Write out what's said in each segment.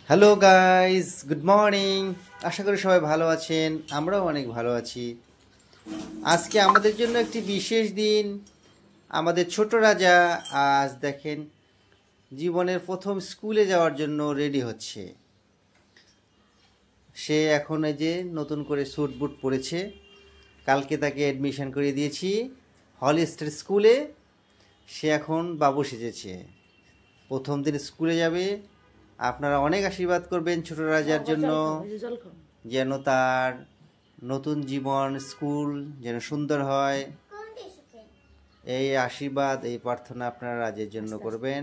Hello guys, good morning. আশা করি সবাই ভালো আছেন, আমরাও অনেক ভালো আছি। আজকে আমাদের জন্য একটি বিশেষ দিন। আমাদের ছোট রাজা আজ দেখেন জীবনের প্রথম স্কুলে যাওয়ার জন্য রেডি হচ্ছে। সে এখন এই যে নতুন করে স্যুট বুট পরেছে। কালকে তাকে অ্যাডমিশন করে দিয়েছি হলিস্টার স্কুলে। সে এখন বাবু সেজেছে, প্রথম দিন স্কুলে যাবে। আপনারা অনেক আশীর্বাদ করবেন ছোট রাজার জন্য, যেন তার নতুন জীবন স্কুল যেন সুন্দর হয়। এই আশীর্বাদ, এই প্রার্থনা আপনারা রাজের জন্য করবেন।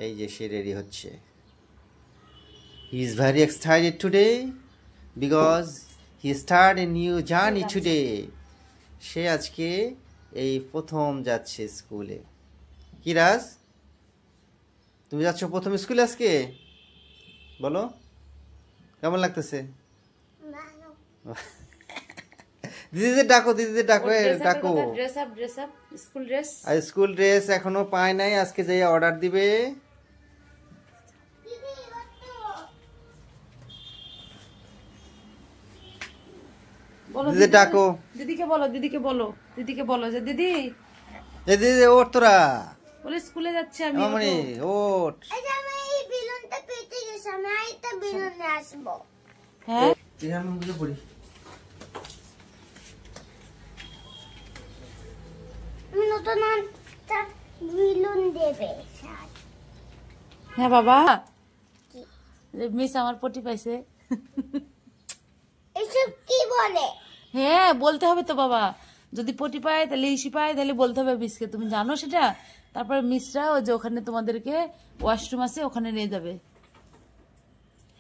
এই যে সে রেডি হচ্ছে। He is very excited today because he start a new journey today. সে আজকে এই প্রথম যাচ্ছে স্কুলে। কি রাজ, তুমি যাচ্ছ প্রথম স্কুলে আজকে? বলো কেমন লাগতেছে? দিদিদের ডাকো, দিদিদের ডাকো, ডাকো। স্কুল ড্রেস এখনো পায় নাই, আজকে যাই অর্ডার দিবে। দিদি ডাকো, দিদিকে বলো, দিদিকে বলো, দিদিকে বলো যে দিদি, দিদি ওঠ, তোরা বলে স্কুলে যাচ্ছে আমি। মামনি ওঠ। হ্যাঁ পড়ি। হ্যাঁ বাবা, মিস আমার পটি পাইছে। কি বলে? হ্যাঁ বলতে হবে তো বাবা, যদি পটি পায় তাহলে ইসি পায়, তাহলে বলতে হবে মিসকে। তুমি জানো সেটা? তারপরে মিসরা ওই যে ওখানে তোমাদেরকে ওয়াশরুম আছে, ওখানে নিয়ে যাবে।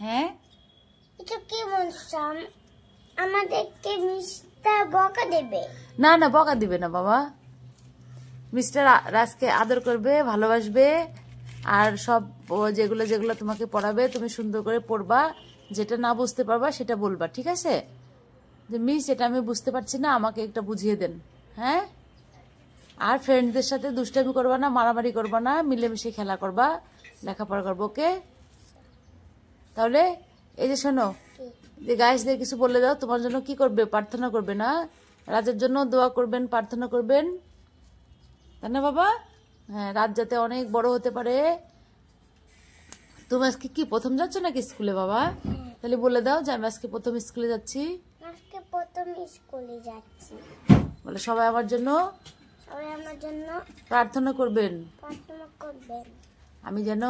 হ্যাঁ এটা কি বলছাম? আমাদেরকে মিস্টার বকা দেবে? না না, বকা দিবে না বাবা। মিস্টার রাজকে আদর করবে, ভালোবাসবে, আর সব যেগুলো যেগুলো তোমাকে পড়াবে তুমি সুন্দর করে পড়বা। যেটা না বুঝতে পারবা সেটা বলবা, ঠিক আছে? যে মিস এটা আমি বুঝতে পারছি না, আমাকে একটা বুঝিয়ে দেন। হ্যাঁ, আর ফ্রেন্ডসদের সাথে দুষ্টামি করবা না, মারামারি করবা না, মিলেমিশে খেলা করবা, লেখাপড়া করবো, ওকে? তাহলে এই যে শোনো, যে গাইসদের কিছু বলে দাও, তোমার জন্য কি করবে? প্রার্থনা করবে না? রাজের জন্য দোয়া করবেন, প্রার্থনা করবেন, তাই না বাবা? হ্যাঁ, রাজ যাতে অনেক বড় হতে পারে। তুমি আজকে কি প্রথম যাচ্ছ নাকি স্কুলে বাবা? তাহলে বলে দাও যে আমি আজকে প্রথম স্কুলে যাচ্ছি। আজকে প্রথম স্কুলে যাচ্ছি। বলে সবাই আমার জন্য প্রার্থনা করবেন, আমি যেন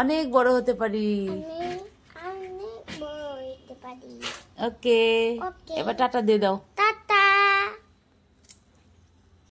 অনেক বড় হতে পারি। ওকে, এবার টাটা দিয়ে দাও।